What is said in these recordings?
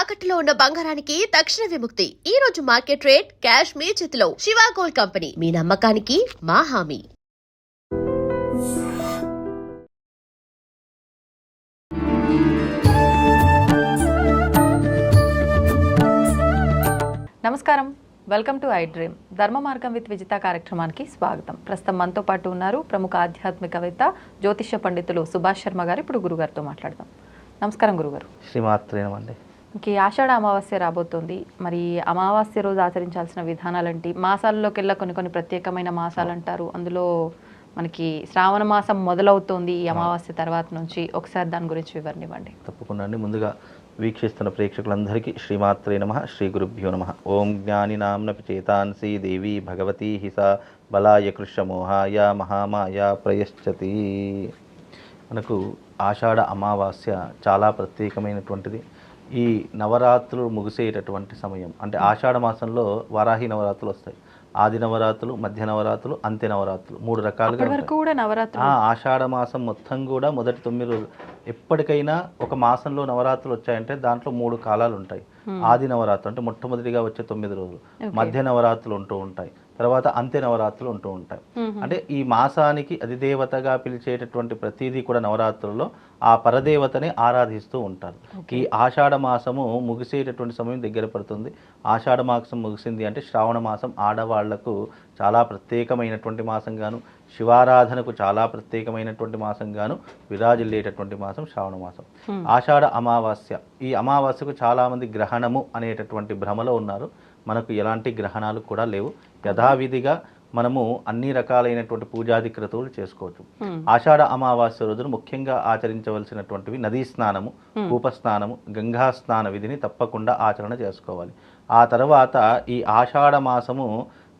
తాకట్టులో ఉన్న బంగారానికి తక్షణ విముక్తి. ఈ రోజు మార్కెట్ రేట్ క్యాష్ మీ చేతిలో. శివ గోల్డ్ కంపెనీ, మీ నమ్మకానికి మా హామీ. నమస్కారం, వెల్కమ్ టు ఐ డ్రీమ్. ధర్మ మార్గం విత్ విజిత కార్యక్రమానికి స్వాగతం. ప్రస్తుతం మనతో పాటు ఉన్నారు ప్రముఖ ఆధ్యాత్మికవేత్త, జ్యోతిష్య పండితులు సుభాష్ శర్మ గారు. ఇప్పుడు గురుగారితో మాట్లాడదాం. నమస్కారం గురుగారు. శ్రీమాత్రేనమండి. ఇంక ఆషాఢ అమావాస్య రాబోతోంది. మరి అమావాస్య రోజు ఆచరించాల్సిన విధానాలేంటి? మాసాల్లోకెల్లా కొన్ని ప్రత్యేకమైన మాసాలు అంటారు. అందులో మనకి శ్రావణ మాసం మొదలవుతోంది ఈ అమావాస్య తర్వాత నుంచి. ఒకసారి దాని గురించి వివరణ ఇవ్వండి. తప్పకుండా అండి. ముందుగా వీక్షిస్తున్న ప్రేక్షకులందరికీ శ్రీమాత్రే నమః, శ్రీ గురుభ్యో నమః. ఓం జ్ఞాని నామ్నపి చేతాంసి దేవి భగవతి హిసా బలాయ కృష్ణమోహాయ మహామాయ ప్రయశ్చతి. మనకు ఆషాఢ అమావాస్య చాలా ప్రత్యేకమైనటువంటిది. ఈ నవరాత్రులు ముగిసేటటువంటి సమయం. అంటే ఆషాఢ మాసంలో వారాహి నవరాత్రులు వస్తాయి. ఆది నవరాత్రులు, మధ్య నవరాత్రులు, అంత్య నవరాత్రులు, 3 రకాలుగా. ఆషాఢ మాసం మొత్తం కూడా మొదటి 9 రోజులు. ఎప్పటికైనా ఒక మాసంలో నవరాత్రులు వచ్చాయంటే దాంట్లో 3 కాలాలు ఉంటాయి. ఆది నవరాత్రులు అంటే మొట్టమొదటిగా వచ్చే 9 రోజులు, మధ్య నవరాత్రులు ఉంటూ ఉంటాయి, తర్వాత అంత్య నవరాత్రులు ఉంటూ ఉంటాయి. అంటే ఈ మాసానికి అధిదేవతగా పిలిచేటటువంటి ప్రతిదీ కూడా నవరాత్రుల్లో ఆ పరదేవతని ఆరాధిస్తూ ఉంటారు. ఈ ఆషాఢ మాసము ముగిసేటటువంటి సమయం దగ్గర పడుతుంది. ఆషాఢ మాసం ముగిసింది అంటే శ్రావణ మాసం ఆడవాళ్లకు చాలా ప్రత్యేకమైనటువంటి మాసంగాను, శివారాధనకు చాలా ప్రత్యేకమైనటువంటి మాసంగాను విరాజిల్లేటటువంటి మాసం శ్రావణ మాసం. ఆషాఢ అమావాస్య. ఈ అమావాస్యకు చాలామంది గ్రహణము అనేటటువంటి భ్రమలో ఉన్నారు. మనకు ఎలాంటి గ్రహణాలు కూడా లేవు. యథావిధిగా మనము అన్ని రకాలైనటువంటి పూజాది క్రతువులు చేసుకోవచ్చు. ఆషాఢ అమావాస్య రోజున ముఖ్యంగా ఆచరించవలసినటువంటివి నదీ స్నానము, కూపస్నానము, గంగా స్నాన విధిని తప్పకుండా ఆచరణ చేసుకోవాలి. ఆ తర్వాత ఈ ఆషాఢ మాసము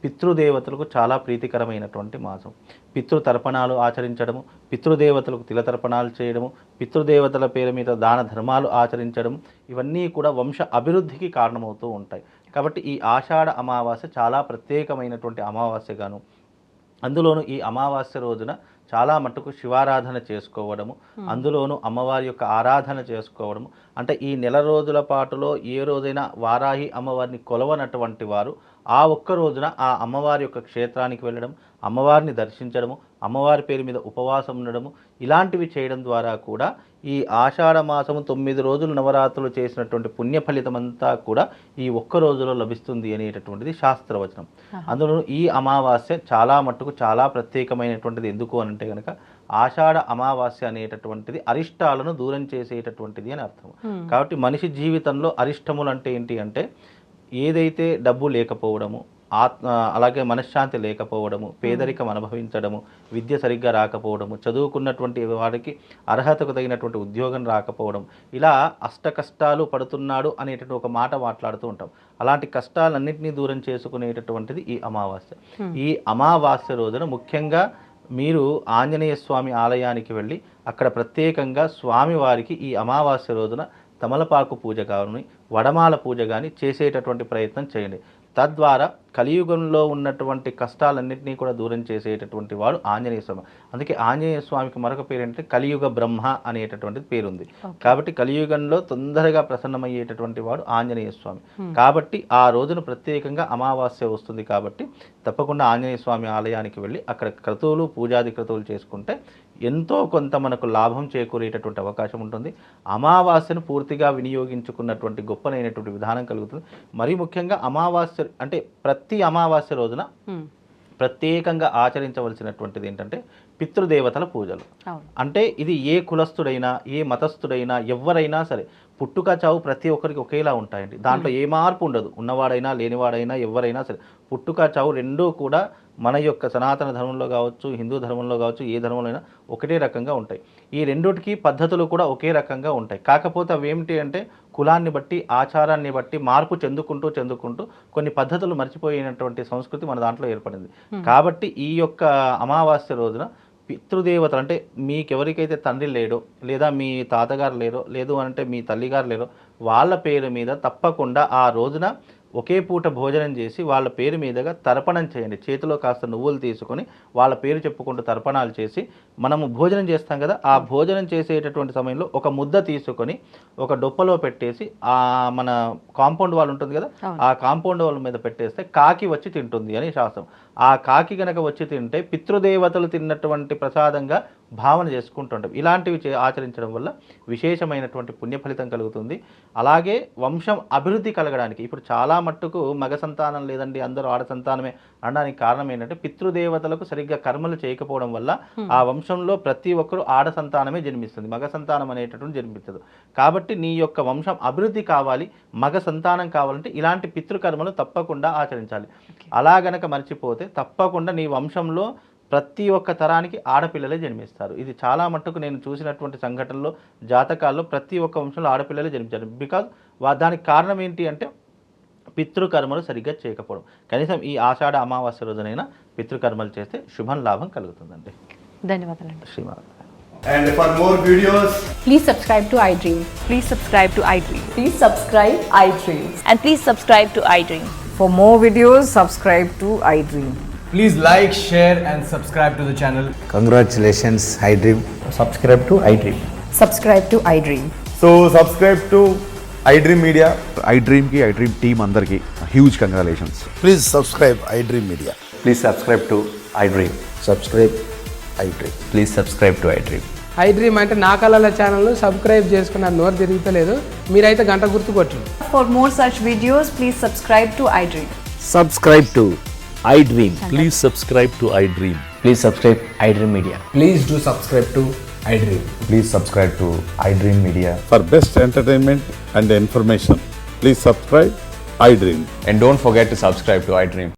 పితృదేవతలకు చాలా ప్రీతికరమైనటువంటి మాసం. పితృతర్పణాలు ఆచరించడము, పితృదేవతలకు తిలతర్పణాలు చేయడము, పితృదేవతల పేరు మీద దాన ధర్మాలు ఆచరించడం, ఇవన్నీ కూడా వంశ అభివృద్ధికి కారణమవుతూ ఉంటాయి. కాబట్టి ఈ ఆషాఢ అమావాస్య చాలా ప్రత్యేకమైనటువంటి అమావాస్యగాను, అందులోనూ ఈ అమావాస్య రోజున చాలా మట్టుకు శివారాధన చేసుకోవడము, అందులోనూ అమ్మవారి యొక్క ఆరాధన చేసుకోవడము. అంటే ఈ నెల రోజుల పాటులో ఏ రోజైనా వారాహి అమ్మవారిని కొలవనటువంటి వారు ఆ ఒక్క రోజున ఆ అమ్మవారి యొక్క క్షేత్రానికి వెళ్ళడం, అమ్మవారిని దర్శించడము, అమ్మవారి పేరు మీద ఉపవాసం ఉండడము, ఇలాంటివి చేయడం ద్వారా కూడా ఈ ఆషాఢ మాసము 9 రోజులు నవరాత్రులు చేసినటువంటి పుణ్య ఫలితమంతా కూడా ఈ ఒక్క రోజులో లభిస్తుంది అనేటటువంటిది శాస్త్రవచనం. అందులో ఈ అమావాస్య చాలా మట్టుకు చాలా ప్రత్యేకమైనటువంటిది. ఎందుకు అనంటే కనుక ఆషాఢ అమావాస్య అనేటటువంటిది అరిష్టాలను దూరం చేసేటటువంటిది అని అర్థం. కాబట్టి మనిషి జీవితంలో అరిష్టములు అంటే ఏంటి అంటే ఏదైతే డబ్బు లేకపోవడము, అలాగే మనశ్శాంతి లేకపోవడము, పేదరికం అనుభవించడము, విద్య సరిగ్గా రాకపోవడము, చదువుకున్నటువంటి వారికి అర్హతకు తగినటువంటి ఉద్యోగం రాకపోవడం, ఇలా అష్ట కష్టాలు పడుతున్నాడు అనేటటువంటి ఒక మాట మాట్లాడుతూ ఉంటాం. అలాంటి కష్టాలన్నింటినీ దూరం చేసుకునేటటువంటిది ఈ అమావాస్య. ఈ అమావాస్య రోజున ముఖ్యంగా మీరు ఆంజనేయ స్వామి ఆలయానికి వెళ్ళి అక్కడ ప్రత్యేకంగా స్వామివారికి ఈ అమావాస్య రోజున తమలపాకు పూజ కానీ, వడమాల పూజ కానీ చేసేటటువంటి ప్రయత్నం చేయండి. తద్వారా కలియుగంలో ఉన్నటువంటి కష్టాలన్నింటినీ కూడా దూరం చేసేటటువంటి వాడు ఆంజనేయ స్వామి. అందుకే ఆంజనేయ స్వామికి మరొక పేరు ఏంటంటే కలియుగ బ్రహ్మ అనేటటువంటిది పేరుంది. కాబట్టి కలియుగంలో తొందరగా ప్రసన్నమయ్యేటటువంటి వాడు ఆంజనేయ స్వామి. కాబట్టి ఆ రోజున ప్రత్యేకంగా అమావాస్య వస్తుంది. కాబట్టి తప్పకుండా ఆంజనేయ స్వామి ఆలయానికి వెళ్ళి అక్కడ క్రతువులు, పూజాది క్రతువులు చేసుకుంటే ఎంతో కొంత మనకు లాభం చేకూరేటటువంటి అవకాశం ఉంటుంది. అమావాస్యను పూర్తిగా వినియోగించుకున్నటువంటి గొప్పనైనటువంటి విధానం కలుగుతుంది. మరీ ముఖ్యంగా అమావాస్య అంటే ప్రతి అమావాస్య రోజున ప్రత్యేకంగా ఆచరించవలసినటువంటిది ఏంటంటే పితృదేవతల పూజలు. అంటే ఇది ఏ కులస్థుడైనా, ఏ మతస్థుడైనా, ఎవరైనా సరే పుట్టుక చావు ప్రతి ఒక్కరికి ఒకేలా ఉంటాయండి. దాంట్లో ఏ మార్పు ఉండదు. ఉన్నవాడైనా లేనివాడైనా ఎవరైనా సరే పుట్టుక చావు రెండూ కూడా మన యొక్క సనాతన ధర్మంలో కావచ్చు, హిందూ ధర్మంలో కావచ్చు, ఏ ధర్మంలో అయినా ఒకటే రకంగా ఉంటాయి. ఈ రెండిటికి పద్ధతులు కూడా ఒకే రకంగా ఉంటాయి. కాకపోతే అవి ఏమిటి అంటే కులాన్ని బట్టి, ఆచారాన్ని బట్టి మార్పు చెందుకుంటూ కొన్ని పద్ధతులు మర్చిపోయినటువంటి సంస్కృతి మన దాంట్లో ఏర్పడింది. కాబట్టి ఈ యొక్క అమావాస్య రోజున పితృదేవతలు అంటే మీకెవరికైతే తండ్రి లేడో, లేదా మీ తాతగారు లేరో, లేదు అంటే మీ తల్లిగారు లేరో, వాళ్ళ పేరు మీద తప్పకుండా ఆ రోజున ఒకే పూట భోజనం చేసి వాళ్ళ పేరు మీదుగా తర్పణం చేయండి. చేతిలో కాస్త నువ్వులు తీసుకొని వాళ్ళ పేరు చెప్పుకుంటూ తర్పణాలు చేసి మనము భోజనం చేస్తాం కదా, ఆ భోజనం చేసేటటువంటి సమయంలో ఒక ముద్ద తీసుకొని ఒక డొప్పలో పెట్టేసి ఆ మన కాంపౌండ్ వాల్ ఉంటుంది కదా, ఆ కాంపౌండ్ వాల్ మీద పెట్టేస్తే కాకి వచ్చి తింటుంది అని శాస్త్రం. ఆ కాకి గనక వచ్చి తింటే పితృదేవతలు తిన్నటువంటి ప్రసాదంగా భావన చేసుకుంటుంటాం. ఇలాంటివి ఆచరించడం వల్ల విశేషమైనటువంటి పుణ్య ఫలితం కలుగుతుంది. అలాగే వంశం అభివృద్ధి కలగడానికి, ఇప్పుడు చాలా మట్టుకు మగ సంతానం లేదండి అందరూ ఆడ సంతానమే అనడానికి కారణం ఏంటంటే పితృదేవతలకు సరిగ్గా కర్మలు చేయకపోవడం వల్ల ఆ వంశంలో ప్రతి ఒక్కరు ఆడ సంతానమే జన్మిస్తుంది, మగ సంతానం అనేటటువంటి జన్మించదు. కాబట్టి నీ యొక్క వంశం అభివృద్ధి కావాలి, మగ సంతానం కావాలంటే ఇలాంటి పితృకర్మలు తప్పకుండా ఆచరించాలి. అలా గనక మర్చిపోతే తప్పకుండా నీ వంశంలో ప్రతి ఒక్క తరానికి ఆడపిల్లలే జన్మిస్తారు. ఇది చాలా మట్టుకు నేను చూసినటువంటి సంఘటనలో, జాతకాల్లో ప్రతి ఒక్క వంశంలో ఆడపిల్లలే జన్మించారు. బికాజ్ దానికి కారణం ఏంటి అంటే పితృకర్మలు సరిగ్గా చేయకపోవడం. కనీసం ఈ ఆషాఢ అమావాస్య రోజునైనా పితృకర్మలు చేస్తే శుభం లాభం కలుగుతుందండి. ధన్యవాదాలండి. Srimata. And for more videos, Please subscribe to iDream. Please subscribe to iDream. Please subscribe iDream. And please subscribe to iDream. For more videos, subscribe to iDream. please like, share and subscribe to the channel. Congratulations, iDream. Subscribe to iDream. Subscribe to iDream. So subscribe to iDream Media. iDream ki iDream team andarki huge congratulations. Please subscribe iDream Media. Please subscribe to iDream. Subscribe iDream. Please subscribe to iDream. iDream అంటే నా కళల channel subscribe చేసుకున్నారు, నోరు తిరుగుతలేదు, మీరైతే గంట గుర్తు కొట్టండి. For more such videos, please subscribe to iDream. Subscribe to iDream. Please subscribe to iDream. Please subscribe iDream Media. Please do subscribe to iDream. Please subscribe to iDream Media. For best entertainment and information, please subscribe iDream. And don't forget to subscribe to iDream.